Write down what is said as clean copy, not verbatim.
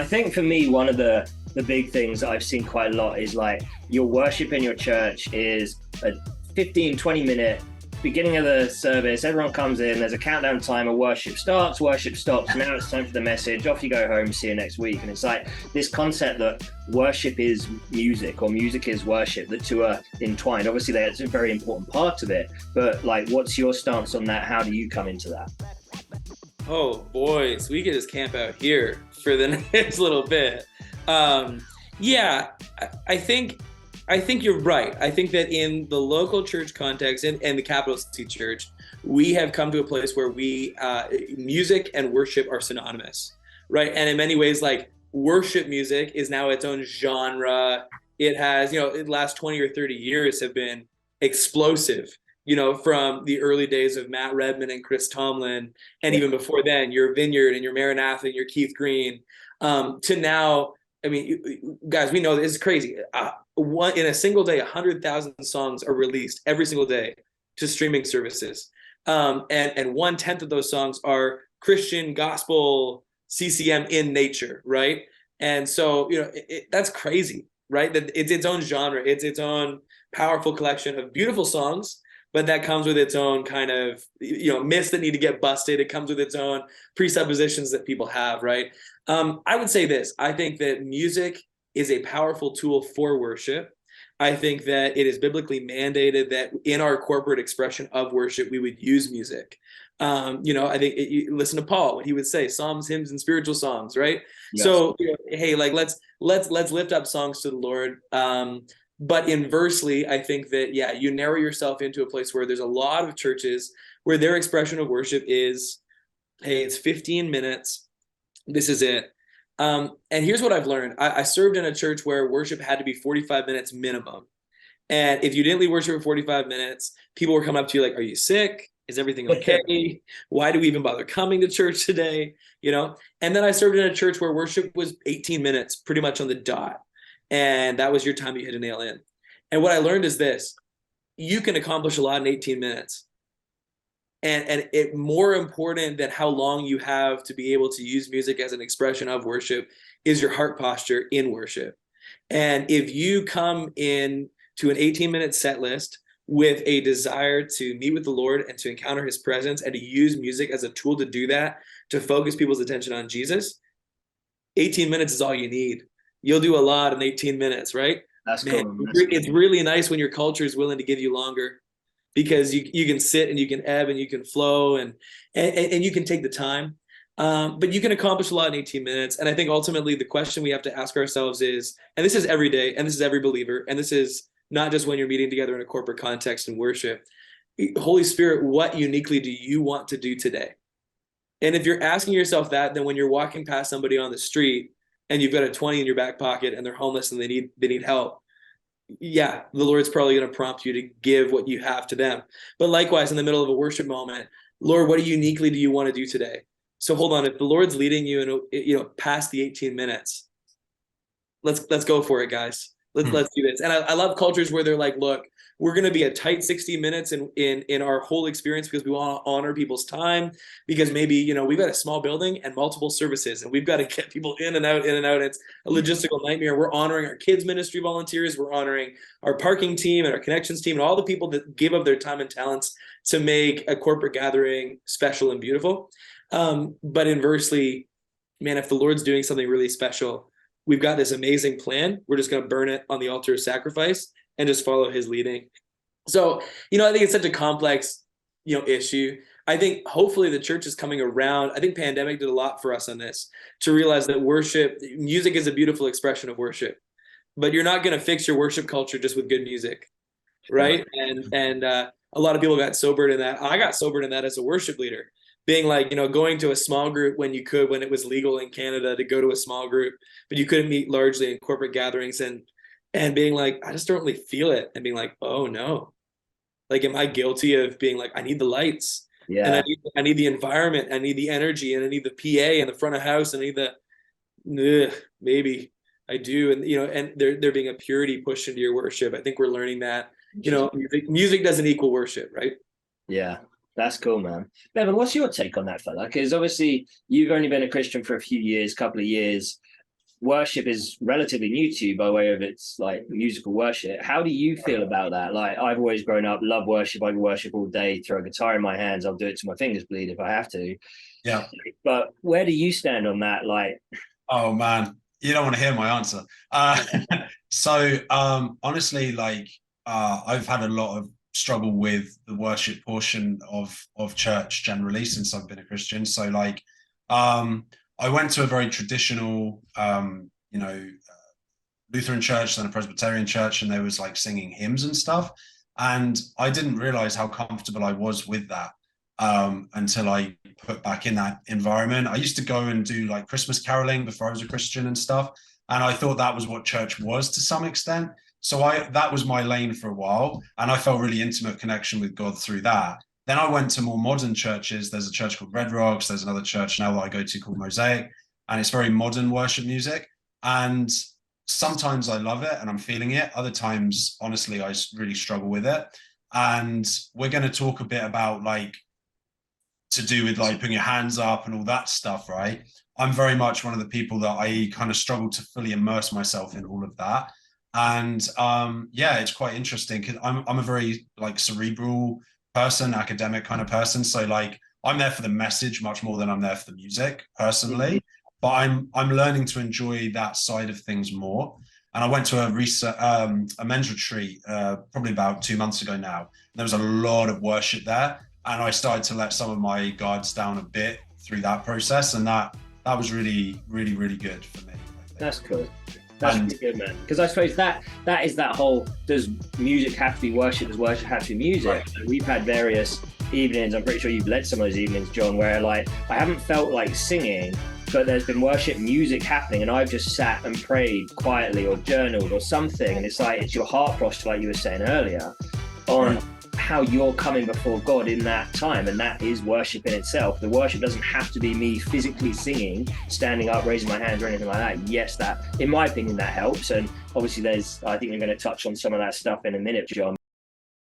I think for me, one of the big things that I've seen quite a lot is like your worship in your church is a 15-20 minute beginning of the service. Everyone comes in, there's a countdown timer, worship starts, worship stops. Now it's time for the message. Off you go home, see you next week. And it's like this concept that worship is music or music is worship, the two are entwined. Obviously, that's a very important part of it. But like, what's your stance on that? How do you come into that? Oh, boys, we could just camp out here for the next little bit. Yeah, I think you're right. I think that in the local church context and the capital C church, we have come to a place where we music and worship are synonymous, right? And in many ways, like worship music is now its own genre. It has, the last 20 or 30 years have been explosive, from the early days of Matt Redman and Chris Tomlin, and even before then, your Vineyard and your Maranatha and your Keith Green, to now. I mean, guys, we know this is crazy. In a single day, 100,000 songs are released every single day to streaming services, and 1/10 of those songs are Christian gospel CCM in nature, right? And so, that's crazy, right? That it's its own genre, it's its own powerful collection of beautiful songs, but that comes with its own kind of, myths that need to get busted. It comes with its own presuppositions that people have, right? I would say this. I think that music is a powerful tool for worship. I think that it is biblically mandated that in our corporate expression of worship, we would use music. I think you listen to Paul, what he would say, psalms, hymns, and spiritual songs, right? Yes. So, hey, like let's lift up songs to the Lord. But inversely, I think that, you narrow yourself into a place where there's a lot of churches where their expression of worship is, hey, it's 15 minutes. This is it. And here's what I've learned. I served in a church where worship had to be 45 minutes minimum. And if you didn't lead worship for 45 minutes, people were coming up to you like, are you sick? Is everything okay? Why do we even bother coming to church today? And then I served in a church where worship was 18 minutes, pretty much on the dot. And that was your time you had to nail in. And what I learned is this: you can accomplish a lot in 18 minutes. And it more important than how long you have to be able to use music as an expression of worship is your heart posture in worship. And if you come in to an 18-minute set list with a desire to meet with the Lord and to encounter his presence and to use music as a tool to do that, to focus people's attention on Jesus, 18 minutes is all you need. You'll do a lot in 18 minutes, right? That's cool. It's really nice when your culture is willing to give you longer, because you can sit and you can ebb and you can flow and you can take the time. But you can accomplish a lot in 18 minutes. And I think ultimately the question we have to ask ourselves is, and this is every day, and this is every believer, and this is not just when you're meeting together in a corporate context and worship, Holy Spirit, what uniquely do you want to do today? And if you're asking yourself that, then when you're walking past somebody on the street and you've got a 20 in your back pocket and they're homeless and they need help, the Lord's probably going to prompt you to give what you have to them. But likewise, in the middle of a worship moment, Lord, what uniquely do you want to do today? So hold on, if the Lord's leading you and past the 18 minutes, let's go for it, guys. Let's do this. And I love cultures where they're like, look, we're going to be a tight 60 minutes in our whole experience because we want to honor people's time, because maybe, we've got a small building and multiple services and we've got to get people in and out. It's a logistical nightmare. We're honoring our kids ministry volunteers. We're honoring our parking team and our connections team and all the people that give of their time and talents to make a corporate gathering special and beautiful. But inversely, man, if the Lord's doing something really special, we've got this amazing plan. We're just going to burn it on the altar of sacrifice and just follow his leading. So, I think it's such a complex, issue. I think hopefully the church is coming around. I think pandemic did a lot for us on this, to realize that music is a beautiful expression of worship, but you're not going to fix your worship culture just with good music, right? And a lot of people got sobered in that. I got sobered in that as a worship leader, being like, going to a small group when it was legal in Canada to go to a small group, but you couldn't meet largely in corporate gatherings, and being like, I just don't really feel it, and being like, oh no, like, am I guilty of being like, I need the lights, and I need the environment, I need the energy, and I need the PA and the front of house, and I need maybe I do, and and there being a purity pushed into your worship. I think we're learning that music doesn't equal worship, right? Yeah. That's cool, man. Bevan, what's your take on that, fella? Because obviously you've only been a Christian for a few years, couple of years. worship is relatively new to you by way of its like musical worship. How do you feel about that? Like, I've always grown up, love worship. I can worship all day, throw a guitar in my hands. I'll do it till my fingers bleed if I have to. Yeah. But where do you stand on that? Like, oh man, you don't want to hear my answer. Honestly, like I've had a lot of struggle with the worship portion of church generally since I've been a Christian. So like I went to a very traditional Lutheran church, then a Presbyterian church, and there was like singing hymns and stuff. And I didn't realize how comfortable I was with that until I put back in that environment. I used to go and do like Christmas caroling before I was a Christian and stuff. And I thought that was what church was to some extent. So that was my lane for a while. And I felt really intimate connection with God through that. Then I went to more modern churches. There's a church called Red Rocks. There's another church now that I go to called Mosaic. And it's very modern worship music. And sometimes I love it and I'm feeling it. Other times, honestly, I really struggle with it. And we're going to talk a bit about like, to do with like putting your hands up and all that stuff, right? I'm very much one of the people that I kind of struggle to fully immerse myself in all of that. And yeah, it's quite interesting because I'm a very like cerebral person, academic kind of person. So like I'm there for the message much more than I'm there for the music personally. But I'm learning to enjoy that side of things more. And I went to a men's retreat probably about 2 months ago now. There was a lot of worship there. And I started to let some of my guards down a bit through that process. And that was really, really, really good for me. That's cool. That's really good, man. Because I suppose that is that whole, does music have to be worship? Does worship have to be music? Right. So we've had various evenings, I'm pretty sure you've led some of those evenings, John, where like I haven't felt like singing, but there's been worship music happening and I've just sat and prayed quietly or journaled or something. And it's like, it's your heart posture, like you were saying earlier, on right. how you're coming before God in that time, and that is worship in itself. The worship doesn't have to be me physically singing, standing up, raising my hands or anything like that. Yes, that, in my opinion, that helps. And obviously I think we're going to touch on some of that stuff in a minute, John.